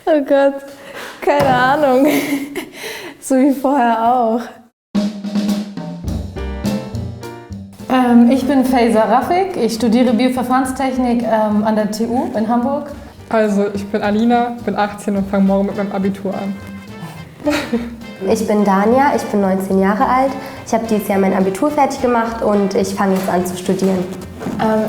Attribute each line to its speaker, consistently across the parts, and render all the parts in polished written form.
Speaker 1: Oh Gott, keine Ahnung. So wie vorher auch.
Speaker 2: Ich bin Feyza Rafik, ich studiere Bioverfahrenstechnik an der TU in Hamburg.
Speaker 3: Also, ich bin Alina, bin 18 und fange morgen mit meinem Abitur an.
Speaker 4: Ich bin Dania, ich bin 19 Jahre alt. Ich habe dieses Jahr mein Abitur fertig gemacht und ich fange jetzt an zu studieren.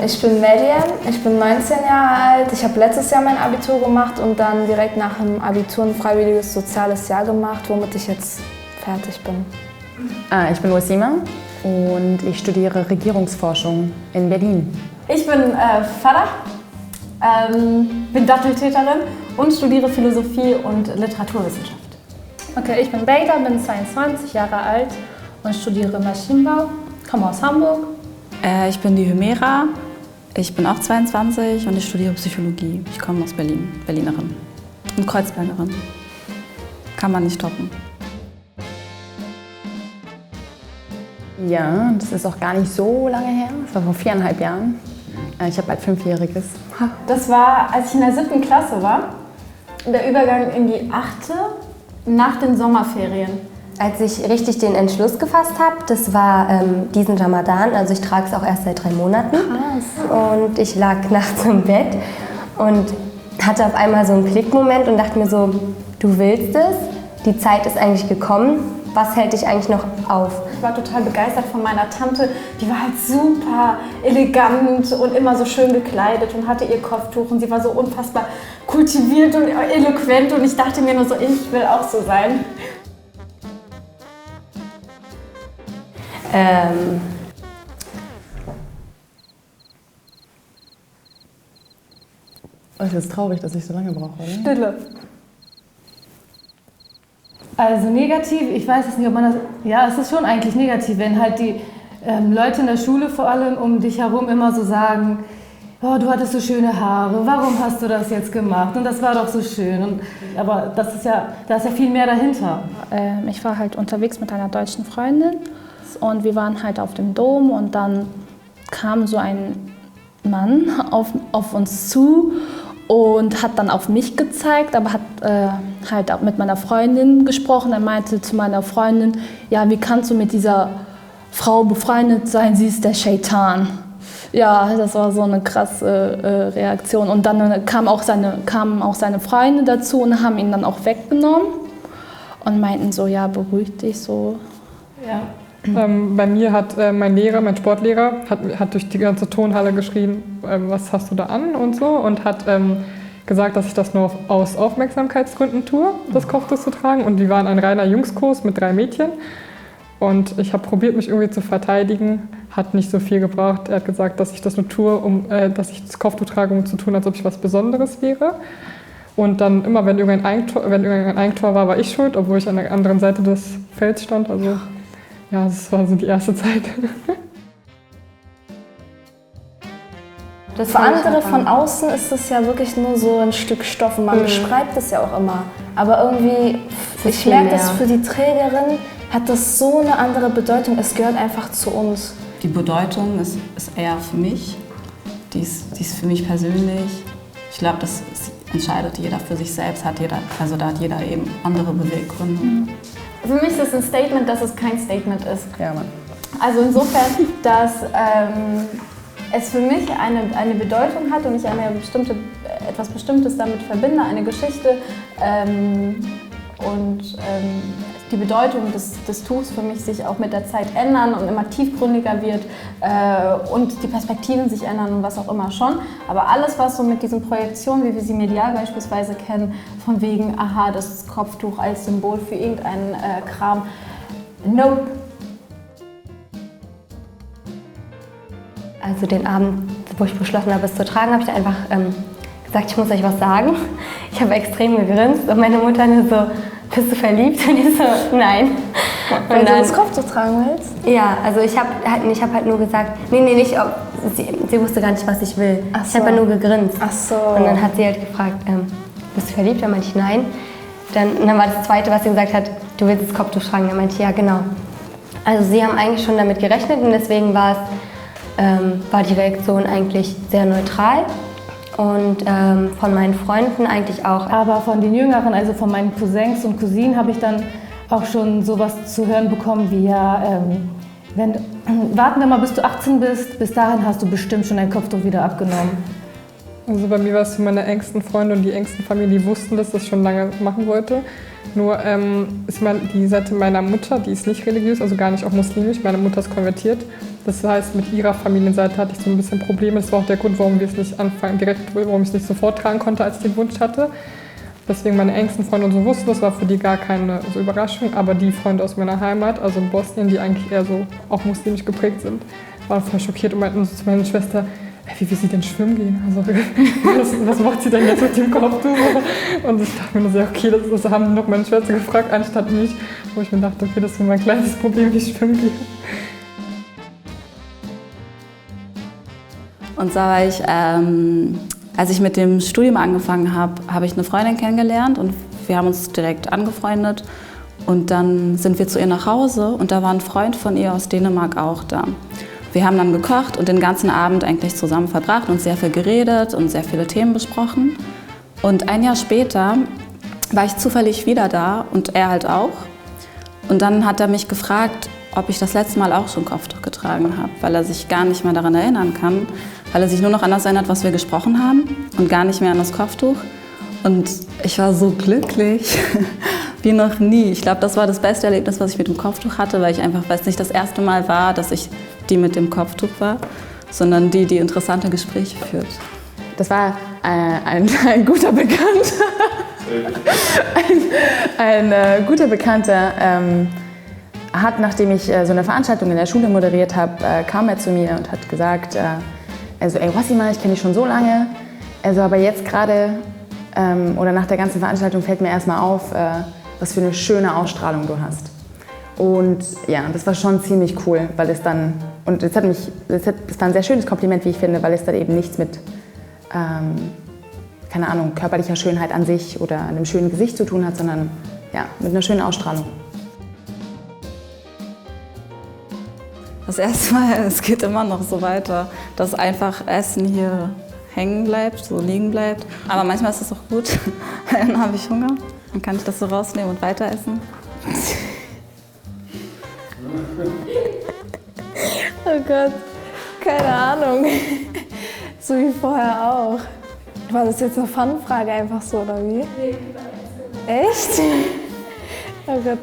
Speaker 1: Ich bin Median, ich bin 19 Jahre alt. Ich habe letztes Jahr mein Abitur gemacht und dann direkt nach dem Abitur ein freiwilliges soziales Jahr gemacht, womit ich jetzt fertig bin.
Speaker 5: Ich bin Wasima und ich studiere Regierungsforschung in Berlin.
Speaker 2: Ich bin Farah, bin Datteltäterin und studiere Philosophie und Literaturwissenschaft.
Speaker 6: Okay, ich bin Beta, bin 22 Jahre alt und studiere Maschinenbau, komme aus Hamburg.
Speaker 7: Ich bin die Hymera, ich bin auch 22 und ich studiere Psychologie. Ich komme aus Berlin, Berlinerin und Kreuzbergerin. Kann man nicht toppen.
Speaker 5: Ja, das ist auch gar nicht so lange her. Das war vor 4,5 Jahren. Ich habe bald 5-Jähriges.
Speaker 2: Das war, als ich in der 7. Klasse war, der Übergang in die 8. nach den Sommerferien.
Speaker 4: Als ich richtig den Entschluss gefasst habe, das war diesen Ramadan, also ich trage es auch erst seit 3 Monaten. Krass. Und ich lag nachts im Bett und hatte auf einmal so einen Klickmoment und dachte mir so, du willst es, die Zeit ist eigentlich gekommen, was hält dich eigentlich noch auf?
Speaker 2: Ich war total begeistert von meiner Tante, die war halt super elegant und immer so schön gekleidet und hatte ihr Kopftuch und sie war so unfassbar kultiviert und eloquent und ich dachte mir nur so, ich will auch so sein.
Speaker 5: Es ist traurig, dass ich so lange brauche, oder?
Speaker 2: Stille. Also negativ, ich weiß es nicht, ob man das... Ja, es ist schon eigentlich negativ, wenn halt die Leute in der Schule vor allem um dich herum immer so sagen, oh, du hattest so schöne Haare, warum hast du das jetzt gemacht? Und das war doch so schön. Und, aber das ist ja, da ist ja viel mehr dahinter.
Speaker 6: Ich war halt unterwegs mit einer deutschen Freundin und wir waren halt auf dem Dom und dann kam so ein Mann auf uns zu und hat dann auf mich gezeigt, aber hat halt auch mit meiner Freundin gesprochen. Er meinte zu meiner Freundin, ja, wie kannst du mit dieser Frau befreundet sein, sie ist der Scheitan. Ja, das war so eine krasse Reaktion. Und dann kamen auch seine Freunde dazu und haben ihn dann auch weggenommen und meinten so, ja, beruhig dich so.
Speaker 2: Ja.
Speaker 3: Bei mir hat mein Lehrer, mein Sportlehrer, hat durch die ganze Turnhalle geschrien, was hast du da an und so, und hat gesagt, dass ich das nur aus Aufmerksamkeitsgründen tue, das Kopftuch zu tragen. Und die waren ein reiner Jungskurs mit 3 Mädchen. Und ich habe probiert, mich irgendwie zu verteidigen, hat nicht so viel gebraucht. Er hat gesagt, dass ich das nur tue, dass ich das Kopftuch trage, um zu tun, als ob ich was Besonderes wäre. Und dann immer, wenn irgendein Eigentor war, war ich schuld, obwohl ich an der anderen Seite des Felds stand. Also ja, das war so die erste Zeit.
Speaker 1: Für andere von außen ist das ja wirklich nur so ein Stück Stoff und man beschreibt es ja auch immer. Aber irgendwie, ich merke das für die Trägerin, hat das so eine andere Bedeutung. Es gehört einfach zu uns.
Speaker 7: Die Bedeutung ist eher für mich. Die ist für mich persönlich. Ich glaube, das entscheidet jeder für sich selbst. Da hat jeder eben andere Beweggründe.
Speaker 2: Für mich ist es ein Statement, dass es kein Statement ist.
Speaker 5: Ja, Mann.
Speaker 2: Also insofern, dass es für mich eine Bedeutung hat und ich etwas Bestimmtes damit verbinde, eine Geschichte. Die Bedeutung des Tuchs für mich sich auch mit der Zeit ändern und immer tiefgründiger wird und die Perspektiven sich ändern und was auch immer schon. Aber alles, was so mit diesen Projektionen, wie wir sie medial beispielsweise kennen, von wegen, aha, das Kopftuch als Symbol für irgendeinen Kram, nope.
Speaker 4: Also den Abend, wo ich beschlossen habe, es zu tragen, habe ich einfach gesagt, ich muss euch was sagen. Ich habe extrem gegrinst und meine Mutter nur so, bist du verliebt? Und ich so, nein.
Speaker 1: Weil du das Kopftuch tragen willst?
Speaker 4: Ja, also ich hab halt nur gesagt, sie wusste gar nicht, was ich will.
Speaker 1: Ach so.
Speaker 4: Ich habe ja nur gegrinst.
Speaker 1: Ach so.
Speaker 4: Und dann hat sie halt gefragt, bist du verliebt? Dann meinte ich, nein. Dann war das Zweite, was sie gesagt hat, du willst das Kopftuch tragen. Dann meinte ich, ja, genau. Also sie haben eigentlich schon damit gerechnet und deswegen war die Reaktion eigentlich sehr neutral. Und von meinen Freunden eigentlich auch.
Speaker 8: Aber von den Jüngeren, also von meinen Cousins und Cousinen, habe ich dann auch schon sowas zu hören bekommen wie, ja, warten wir mal, bis du 18 bist, bis dahin hast du bestimmt schon dein Kopftuch wieder abgenommen.
Speaker 3: Also bei mir war es so, meine engsten Freunde und die engsten Familie, die wussten, dass ich das schon lange machen wollte. Nur ist die Seite meiner Mutter, die ist nicht religiös, also gar nicht auch muslimisch. Meine Mutter ist konvertiert. Das heißt, mit ihrer Familienseite hatte ich so ein bisschen Probleme. Das war auch der Grund, warum wir es nicht warum ich es nicht sofort tragen konnte, als ich den Wunsch hatte. Deswegen meine engsten Freunde und so wussten, das war für die gar keine so Überraschung. Aber die Freunde aus meiner Heimat, also in Bosnien, die eigentlich eher so auch muslimisch geprägt sind, waren voll schockiert und meinten so zu meiner Schwester, wie will sie denn schwimmen gehen? Also, was macht sie denn jetzt mit dem Kopftuch? Und ich dachte mir nur so, okay, das haben noch meine Schwester gefragt, anstatt mich. Wo ich mir dachte, okay, das ist mein kleines Problem, wie ich schwimmen gehe.
Speaker 7: Und zwar war ich, als ich mit dem Studium angefangen habe, habe ich eine Freundin kennengelernt und wir haben uns direkt angefreundet. Und dann sind wir zu ihr nach Hause und da war ein Freund von ihr aus Dänemark auch da. Wir haben dann gekocht und den ganzen Abend eigentlich zusammen verbracht und sehr viel geredet und sehr viele Themen besprochen. Und ein Jahr später war ich zufällig wieder da und er halt auch. Und dann hat er mich gefragt, ob ich das letzte Mal auch schon Kopftuch getragen habe, weil er sich gar nicht mehr daran erinnern kann, weil er sich nur noch an das erinnert, was wir gesprochen haben und gar nicht mehr an das Kopftuch. Und ich war so glücklich wie noch nie. Ich glaube, das war das beste Erlebnis, was ich mit dem Kopftuch hatte, weil ich einfach, weil es nicht das erste Mal war, dass ich die mit dem Kopftuch war, sondern die interessante Gespräche führt.
Speaker 5: Das war ein guter Bekannter. ein guter Bekannter hat, nachdem ich so eine Veranstaltung in der Schule moderiert habe, kam er zu mir und hat gesagt, also ey Wassima, ich kenne dich schon so lange, also aber jetzt gerade oder nach der ganzen Veranstaltung fällt mir erstmal auf, was für eine schöne Ausstrahlung du hast. Und ja, das war schon ziemlich cool, weil es dann, und es war ein sehr schönes Kompliment, wie ich finde, weil es dann eben nichts mit, keine Ahnung, körperlicher Schönheit an sich oder einem schönen Gesicht zu tun hat, sondern ja, mit einer schönen Ausstrahlung.
Speaker 7: Das erste Mal, es geht immer noch so weiter, dass einfach Essen hier hängen bleibt, so liegen bleibt. Aber manchmal ist es auch gut, dann habe ich Hunger, dann kann ich das so rausnehmen und weiter essen.
Speaker 1: Oh Gott, keine Ahnung. So wie vorher auch. War das jetzt eine Fun-Frage einfach so, oder wie? Echt? Oh Gott.